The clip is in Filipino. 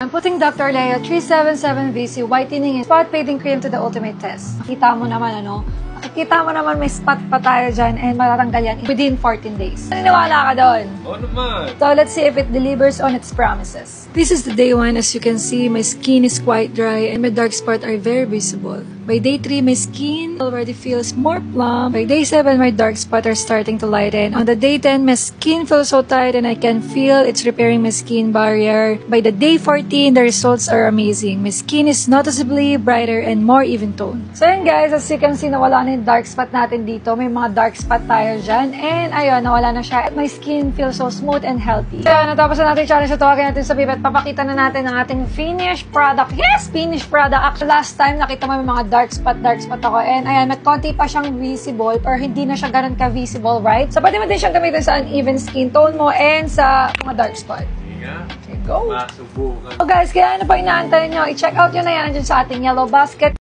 I'm putting Dr. Lea 377VC Whitening and Spot Fading Cream to the ultimate test. Nakikita mo naman may spot pa tayo dyan and matatanggal yan within 14 days. Naniniwala ka doon? Oo naman. So let's see if it delivers on its promises. This is the day 1. As you can see, my skin is quite dry and my dark spots are very visible. By day 3, my skin already feels more plump. By day 7, my dark spots are starting to lighten. On the day 10, my skin feels so tight and I can feel it's repairing my skin barrier. By the day 14, the results are amazing. My skin is noticeably brighter and more even toned. So yun guys, as you can see, nawala na yung dark spot natin dito. May mga dark spot tayo dyan. And ayun, nawala na siya. My skin feels so smooth and healthy. So natapos na natin yung challenge. Tawagin natin sa pipet. Papakita na natin ang ating finished product. Yes! Finished product. Actually, last time nakita mo yung mga dark spot ako. And ayan, may konti pa siyang visible or hindi na siya ganun ka-visible, right? So, pwede mo din siyang gamitin sa uneven skin tone mo and sa mga dark spot. Okay, go! masubukan. So guys, kaya ano pa inaantay nyo? I-check out yun na yan dyan sa ating yellow basket.